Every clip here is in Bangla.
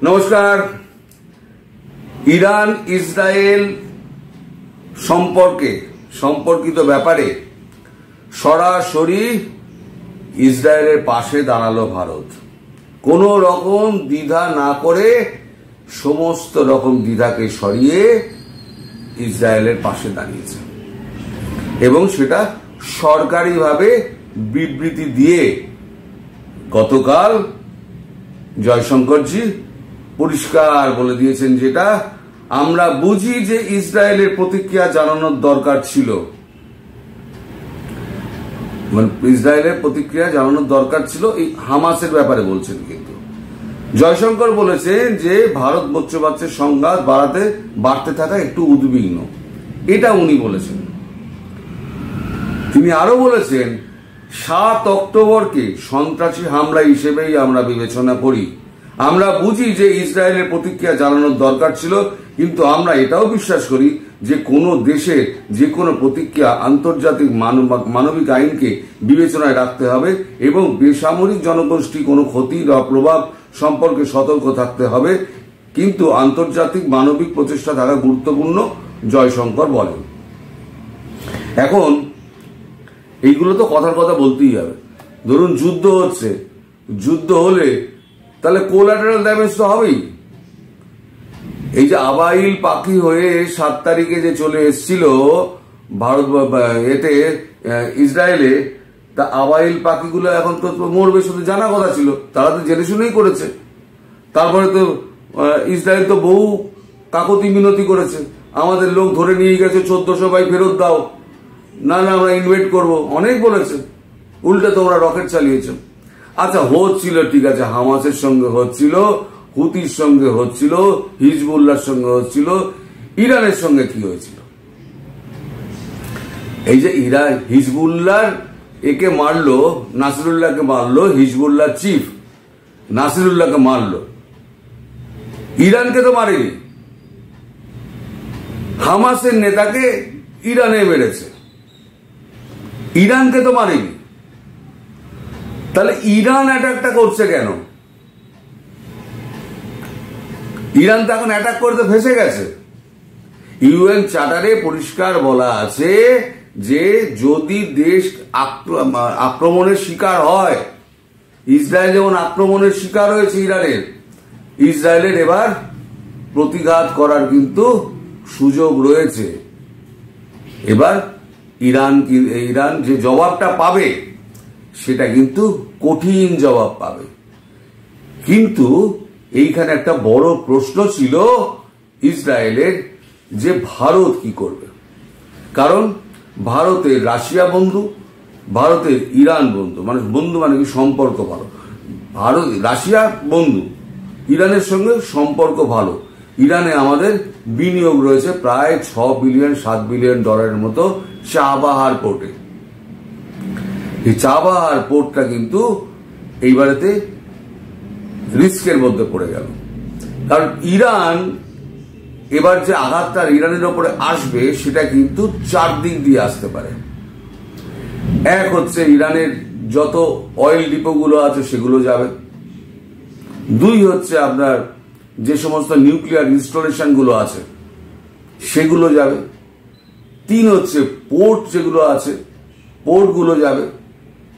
নমস্কার। ইরান ইসরায়েল সম্পর্কিত ব্যাপারে সরাসরি ইসরায়েলের পাশে দাঁড়ালো ভারত। কোনো রকম দ্বিধা না করে সমস্ত রকম দ্বিধাকে সরিয়ে ইসরায়েলের পাশে দাঁড়িয়েছে এবং সেটা সরকারিভাবে বিবৃতি দিয়ে গতকাল জয়শঙ্করজি পরিষ্কার বলে দিয়েছেন, যেটা আমরা বুঝি যে ইসরায়েলের প্রতিক্রিয়া জানানোর দরকার ছিল, ইসরায়েলের প্রতিক্রিয়া জানানোর দরকার ছিল এই হামাসের ব্যাপারে বলছেন। কিন্তু জয়শঙ্কর বলেছেন যে ভারত মধ্যপ্রাচ্যের সংঘাত বাড়তে থাকা একটু উদ্বিগ্ন, এটা উনি বলেছেন। তিনি আরো বলেছেন 7 অক্টোবরকে সন্ত্রাসী হামলা হিসেবেই আমরা বিবেচনা করি। আমরা বুঝি যে ইসরায়েলের প্রতিক্রিয়া জানানোর দরকার ছিল, কিন্তু আমরা এটাও বিশ্বাস করি যে কোনো দেশের যে কোনো প্রতিক্রিয়া আন্তর্জাতিক মানবিক আইনকে বিবেচনায় রাখতে হবে এবং বেসামরিক জনগোষ্ঠী কোনো ক্ষতি বা প্রভাব সম্পর্কে সতর্ক থাকতে হবে, কিন্তু আন্তর্জাতিক মানবিক প্রচেষ্টা থাকা গুরুত্বপূর্ণ, জয়শঙ্কর বলেন। এখন এইগুলো তো কথার কথা বলতেই হবে। ধরুন যুদ্ধ হচ্ছে, যুদ্ধ হলে তাহলে কোলাটারাল ড্যামেজ তো হবেই। এই যে আবাইল পাখি হয়ে 7 তারিখে যে চলে এসেছিল ভারত ইসরায়েলে, তা আবাইল পাখিগুলো এখন তো মরবে, শুধু জানা কথা ছিল, তারা তো জেনে শুনেই করেছে। তারপরে তো ইসরায়েল তো বহু কাকতি মিনতি করেছে, আমাদের লোক ধরে নিয়ে গেছে, 1400 ভাই ফেরত দাও, না আমরা ইনভেট করব, অনেক বলেছে। উল্টে তোমরা রকেট চালিয়েছ। আচ্ছা হচ্ছিল, ঠিক আছে, হামাসের সঙ্গে হচ্ছিল, হুতির সঙ্গে হচ্ছিল, হিজবুল্লাহর সঙ্গে হচ্ছিল, ইরানের সঙ্গে কি হয়েছিল? এই যে হিজবুল্লাহ একে মারলো, নাসিরুল্লাহকে মারলো, হিজবুল্লাহ চিফ নাসিরুল্লাহকে মারলো, ইরানকে তো মারেনি। হামাসের নেতাকে ইরানে মেরেছে, ইরানকে তো মারেনি। তাহলে ইরান অ্যাটাকটা করছে কেন? ইরান তো এখন অ্যাটাক করতে ফেসে গেছে। ইউএন চার্টারে পরিষ্কার বলা আছে যে যদি দেশ আক্রমণের শিকার হয়, ইসরায়েল যেমন আক্রমণের শিকার হয়েছে ইসরায়েলের এবার প্রতিঘাত করার কিন্তু সুযোগ রয়েছে। এবার ইরান যে জবাবটা পাবে সেটা কিন্তু কঠিন জবাব পাবে। কিন্তু এইখানে একটা বড় প্রশ্ন ছিল ইসরায়েলের, যে ভারত কি করবে। কারণ ভারতের রাশিয়া বন্ধু, ভারতের ইরান বন্ধু, বন্ধু মানে কি সম্পর্ক ভালো। রাশিয়া বন্ধু, ইরানের সঙ্গে সম্পর্ক ভালো। ইরানে আমাদের বিনিয়োগ রয়েছে প্রায় 6 বিলিয়ন 7 বিলিয়ন ডলারের মতো চাবাহার পোর্টে। এই চাবাহার পোর্টটা কিন্তু এইবারেতে রিস্কের মধ্যে পড়ে গেল। কারণ ইরান এবার যে আঘাতটা ইরানের ওপরে আসবে সেটা কিন্তু 4 দিক দিয়ে আসতে পারে। এক হচ্ছে ইরানের যত অয়েল ডিপোগুলো আছে সেগুলো যাবে। 2 হচ্ছে আপনার যে সমস্ত নিউক্লিয়ার ইনস্টলেশন গুলো আছে সেগুলো যাবে। 3 হচ্ছে পোর্ট যেগুলো আছে পোর্টগুলো যাবে।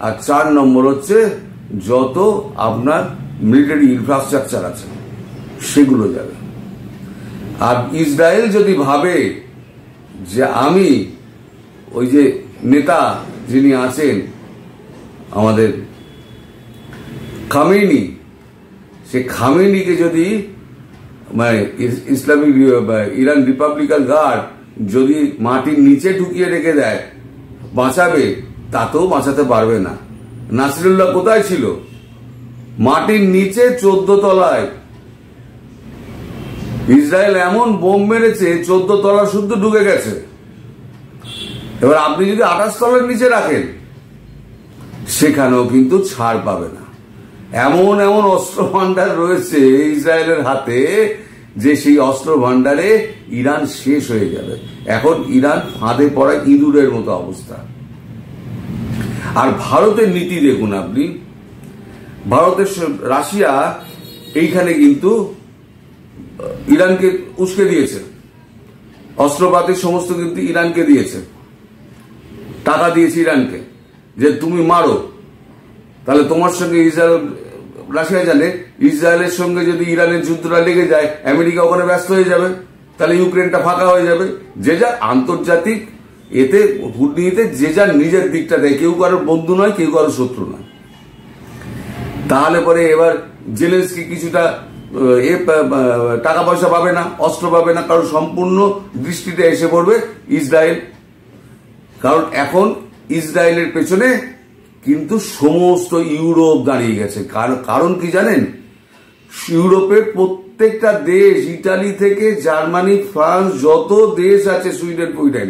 আর 4 নম্বর হচ্ছে যত আপনার মিলিটারি ইনফ্রাস্ট্রাকচার আছে সেগুলো যাবে। আর ইসরায়েল যদি ভাবে যে আমি ওই যে নেতা যিনি আছেন আমাদের খামেনি, সে খামেনিকে যদি ইসলামিক ইরান রিপাবলিকান গার্ড যদি মাটির নিচে ঢুকিয়ে রেখে দেয় বাঁচাবে, তাতেও বাঁচাতে পারবে না। নাসিরুল্লাহ কোথায় ছিল? মাটির নিচে 14 তলায়। ইসরায়েল এমন বোম মেরেছে 14 তলা শুদ্ধ ঢুকে গেছে। এবার আপনি যদি 28 তলার নিচে রাখেন সেখানেও কিন্তু ছাড় পাবে না। এমন এমন অস্ত্র ভান্ডার রয়েছে ইসরায়েলের হাতে যে সেই অস্ত্র ভান্ডারে ইরান শেষ হয়ে যাবে। এখন ইরান ফাঁদে পড়া ইঁদুরের মতো অবস্থা। আর ভারতের নীতি দেখুন আপনি, ভারতের রাশিয়া এইখানে কিন্তু ইরানকে উস্কে দিয়েছে, অস্ত্রপাতির সমস্ত কিন্তু ইরানকে দিয়েছে, টাকা দিয়েছে ইরানকে যে তুমি মারো। তাহলে তোমার সঙ্গে ইসরায়েল, রাশিয়া জানে ইসরায়েলের সঙ্গে যদি ইরানের যুদ্ধটা লেগে যায়, আমেরিকা ওখানে ব্যস্ত হয়ে যাবে, তাহলে ইউক্রেনটা ফাঁকা হয়ে যাবে। যে যার আন্তর্জাতিক এতে কূটনীতিতে যে যার নিজের দিকটা দেয়, কেউ কারোর বন্ধু নয়, কেউ কারোর শত্রু নয়। তাহলে পরে এবার জেলেনস্কি কিছুটা টাকা পয়সা পাবে না, অস্ত্র পাবে না, কারণ সম্পূর্ণ দৃষ্টিতে এসে পড়বে ইসরায়েল। কারণ এখন ইসরায়েলের পেছনে কিন্তু সমস্ত ইউরোপ দাঁড়িয়ে গেছে। কারণ কি জানেন, ইউরোপের প্রত্যেকটা দেশ, ইটালি থেকে জার্মানি, ফ্রান্স, যত দেশ আছে, সুইডেন,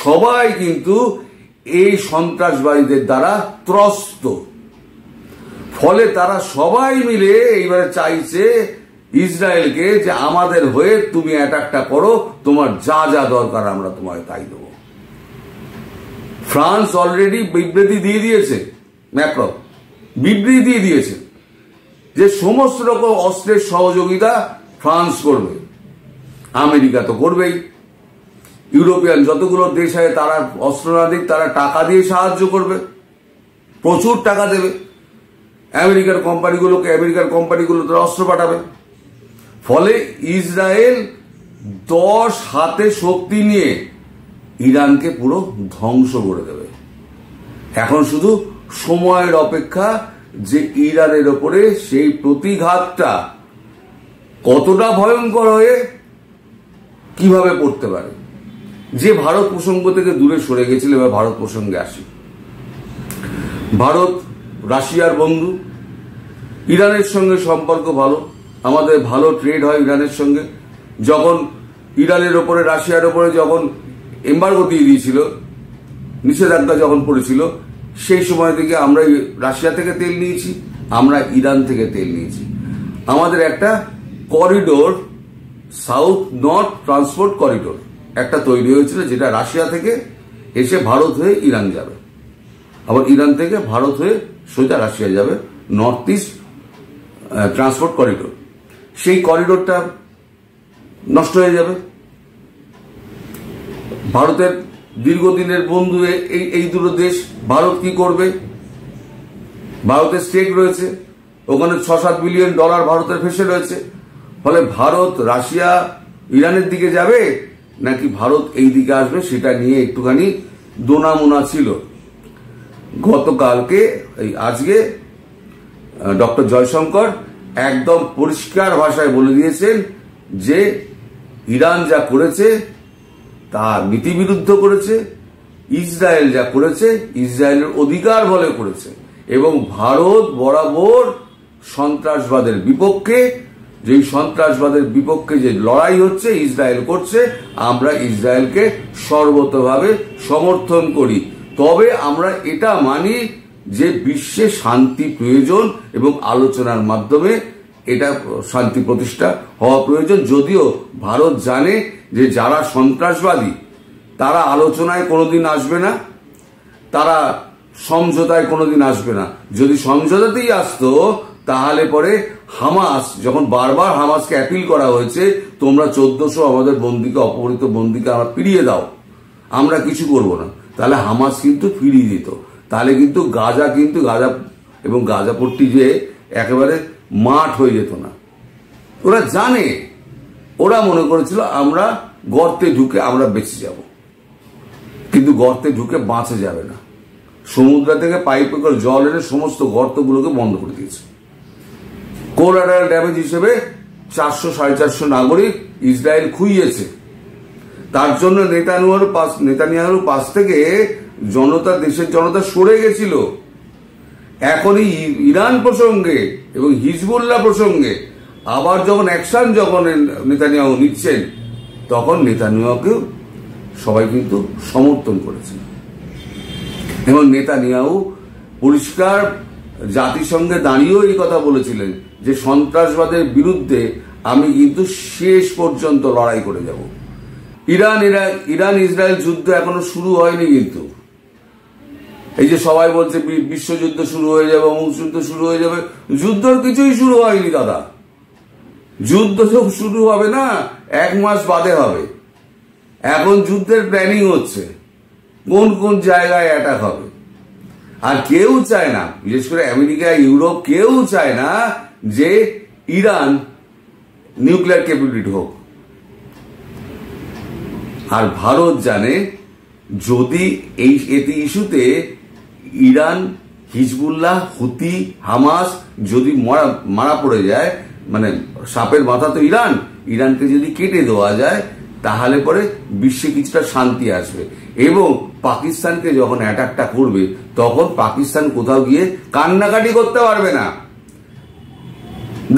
সবাই কিন্তু এই সন্ত্রাসবাদীদের দ্বারা ত্রস্ত। ফলে তারা সবাই মিলে এইবারে চাইছে ইসরায়েলকে যে আমাদের হয়ে তুমি অ্যাটাকটা করো, তোমার যা যা দরকার আমরা তোমায় তাই দেবো। ফ্রান্স অলরেডি বিবৃতি দিয়ে দিয়েছে, ম্যাক্রন বিবৃতি দিয়ে দিয়েছে যে সমস্ত রকম অস্ত্রের সহযোগিতা ফ্রান্স করবে, আমেরিকা তো করবেই, ইউরোপিয়ান যতগুলো দেশ আছে তারা অস্ত্র না দিক, তারা টাকা দিয়ে সাহায্য করবে, প্রচুর টাকা দেবে আমেরিকার কোম্পানিগুলো তারা অস্ত্র পাঠাবে। ফলে ইসরায়েল 10 হাতে শক্তি নিয়ে ইরানকে পুরো ধ্বংস করে দেবে। এখন শুধু সময়ের অপেক্ষা যে ইরানের ওপরে সেই প্রতিঘাতটা কতটা ভয়ঙ্কর হয়ে কিভাবে পড়তে পারে। যে ভারত প্রসঙ্গ থেকে দূরে সরে গেছিল, এবার ভারত প্রসঙ্গে আসি। ভারত রাশিয়ার বন্ধু, ইরানের সঙ্গে সম্পর্ক ভালো, আমাদের ভালো ট্রেড হয় ইরানের সঙ্গে। যখন ইরানের ওপরে, রাশিয়ার ওপরে যখন এম্বার্গো দিয়ে দিয়েছিল, নিষেধাজ্ঞা যখন পড়েছিল, সেই সময় থেকে আমরা রাশিয়া থেকে তেল নিয়েছি, আমরা ইরান থেকে তেল নিয়েছি। আমাদের একটা corridor, south north transport corridor একটা তৈরি হয়েছিল, যেটা রাশিয়া থেকে এসে ভারত হয়ে ইরান যাবে, আবার ইরান থেকে ভারত হয়ে সোজা রাশিয়া যাবে, নর্থ ইস্ট ট্রান্সপোর্ট করিডোর। সেই করিডোরটা নষ্ট হয়ে যাবে। ভারতের দীর্ঘদিনের বন্ধু এই দুটো দেশ, ভারত কি করবে? ভারতের স্টেক রয়েছে ওখানে, $6-7 বিলিয়ন ভারতের ফেসে রয়েছে। ফলে ভারত রাশিয়া ইরানের দিকে যাবে নাকি ভারত এই দিকে আসবে, সেটা নিয়ে একটুখানি দোনামোনা ছিল। গতকালকে আজকে ডক্টর জয়শঙ্কর একদম পরিষ্কার ভাষায় বলে দিয়েছেন যে ইরান যা করেছে তা নীতিবিরুদ্ধ করেছে, ইসরায়েল যা করেছে ইসরায়েলের অধিকার বলে করেছে, এবং ভারত বরাবর সন্ত্রাসবাদের বিপক্ষে, যেই সন্ত্রাসবাদের বিপক্ষে যে লড়াই হচ্ছে ইসরায়েল করছে, আমরা ইসরায়েলকে সর্বতভাবে সমর্থন করি। তবে আমরা এটা মানি যে বিশ্বে শান্তি প্রয়োজন এবং আলোচনার মাধ্যমে এটা শান্তি প্রতিষ্ঠা হওয়া প্রয়োজন। যদিও ভারত জানে যে যারা সন্ত্রাসবাদী তারা আলোচনায় কোনোদিন আসবে না, তারা সমঝোতায় কোনোদিন আসবে না। যদি সমঝোতাতেই আসতো তাহলে পরে হামাস, যখন বারবার হামাসকে অ্যাপিল করা হয়েছে তোমরা 1400 আমাদের বন্দীকে, অপহৃত বন্দীকে আমরা ফিরিয়ে দাও, আমরা কিছু করব না, তাহলে হামাস কিন্তু ফিরিয়ে দিত। তাহলে কিন্তু গাজা এবং গাজাপট্টি যে একেবারে মাঠ হয়ে যেত না। ওরা জানে, ওরা মনে করেছিল আমরা গর্তে ঢুকে আমরা বেঁচে যাব, কিন্তু গর্তে ঢুকে বাঁচা যাবে না। সমুদ্র থেকে পাইপে করে জল এনে সমস্ত গর্তগুলোকে বন্ধ করে দিয়েছে। কোলাটারাল ড্যামেজ হিসেবে 400-450 নাগরিক ইসরায়েল খুইয়েছে। তার জন্য নেতানিয়াহুর পাশ থেকে দেশের জনতা সরে গেছিল। এখনই ইরান প্রসঙ্গে এবং হিজবুল্লাহ প্রসঙ্গে আবার যখন অ্যাকশন নেতানিয়াহু নিচ্ছেন, তখন নেতানিয়াহুকেও সবাই কিন্তু সমর্থন করেছেন। এবং নেতানিয়াহু পরিষ্কার জাতিসংঘে দাঁড়িয়েও এই কথা বলেছিলেন যে সন্ত্রাসবাদের বিরুদ্ধে আমি কিন্তু শেষ পর্যন্ত লড়াই করে যাব। ইরান ইসরায়েল যুদ্ধ এখনো শুরু হয়নি, কিন্তু এই যে সবাই বলছে বিশ্বযুদ্ধ শুরু হয়ে যাবে, অমুক যুদ্ধ শুরু হয়ে যাবে, যুদ্ধর কিছুই শুরু হয়নি দাদা। যুদ্ধ তো শুরু হবে না, 1 মাস বাদে হবে। এখন যুদ্ধের প্ল্যানিং হচ্ছে, কোন কোন জায়গায় অ্যাটাক হবে। আর কেউ চায় না, বিশেষ করে আমেরিকা, ইউরোপ, কেউ চায় না যে ইরান নিউক্লিয়ার ক্যাপাবিলিটি হোক। আর ভারত জানে যদি এই ইস্যুতে ইরান, হিজবুল্লাহ, হুতি, হামাস যদি মারা পড়ে যায়, মানে সাপের মাথা তো ইরানকে যদি কেটে দেওয়া যায়, তাহলে পরে বিশ্বে কিছুটা শান্তি আসবে। এবং পাকিস্তানকে যখন অ্যাটাকটা করবে, তখন পাকিস্তান কোথাও গিয়ে কান্নাকাটি করতে পারবে না,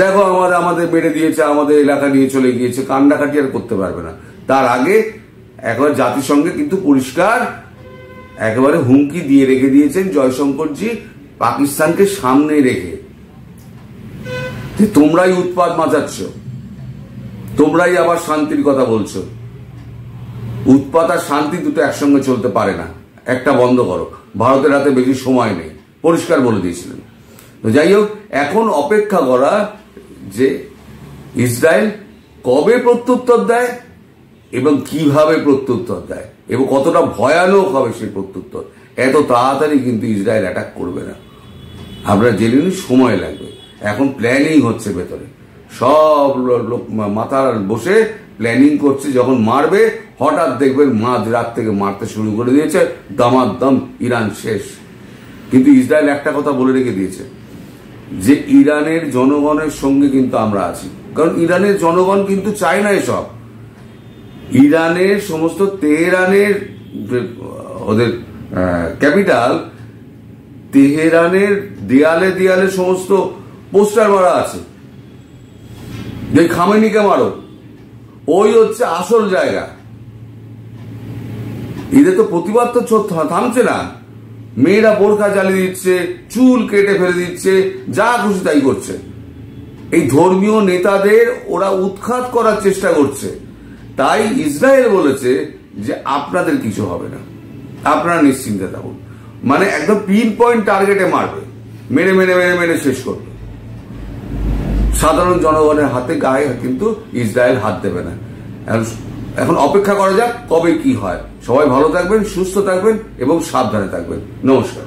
দেখো আমাদের মেরে দিয়েছে, আমাদের এলাকা নিয়ে চলে গিয়েছে, কান্নাকাটি আর করতে পারবে না। তার আগে একবার জাতিসংঘে কিন্তু পরিষ্কার একেবারে হুমকি দিয়ে রেখে দিয়েছেন জয়শঙ্করজি, পাকিস্তানকে সামনে রেখে, যে তোমরাই উৎপাত মাচাচ্ছ, তোমরাই আবার শান্তির কথা বলছো। উৎপাত আর শান্তি দুটো একসঙ্গে চলতে পারে না, একটা বন্ধ করো, ভারতের হাতে বেশি সময় নেই, পরিষ্কার বলে দিয়েছিলেন। তো যাই হোক, এখন অপেক্ষা করা যে ইসরায়েল কবে প্রত্যুত্তর দেয় এবং কিভাবে প্রত্যুত্তর দেয় এবং কতটা ভয়ানক হবে সেই প্রত্যুত্তর। এত তাড়াতাড়ি কিন্তু ইসরায়েল অ্যাটাক করবে না, আমরা জেনে নিই, সময় লাগবে। এখন প্ল্যানিং হচ্ছে ভেতরে, সব লোক মাথা বসে প্ল্যানিং করছে, যখন মারবে হঠাৎ দেখবেন রাত থেকে মারতে শুরু করে দিয়েছে, দামাদ্দম ইরান শেষ। কিন্তু ইসরায়েল একটা কথা বলে রেখে দিয়েছে যে ইরানের জনগণের সঙ্গে কিন্তু আমরা আছি, কারণ ইরানের জনগণ কিন্তু চায় না এসব। ইরানের সমস্ত তেহরানের, ওদের ক্যাপিটাল তেহরানের দেয়ালে দেয়ালে সমস্ত পোস্টার মারা আছে যে খামেনিকে মারো, ওই হচ্ছে আসল জায়গা। এদের তো প্রতিবাদ তো থামছে না, মেয়েরা বোরখা জ্বালিয়ে দিচ্ছে, চুল কেটে ফেলে দিচ্ছে, যা খুশি তাই করছে। এই ধর্মীয় নেতাদের ওরা উৎখাত করার চেষ্টা করছে। তাই ইসরায়েল বলেছে যে আপনাদের কিছু হবে না, আপনারা নিশ্চিন্তে থাকুন। মানে একদম পিন পয়েন্ট টার্গেটে মারবে, মেরে মেরে মেরে মেরে শেষ করবে। সাধারণ জনগণের হাতে গায়ে কিন্তু ইসরায়েল হাত দেবে না। এখন অপেক্ষা করা যাক কবে কি হয়। সবাই ভালো থাকবেন, সুস্থ থাকবেন এবং সাবধানে থাকবেন। নমস্কার।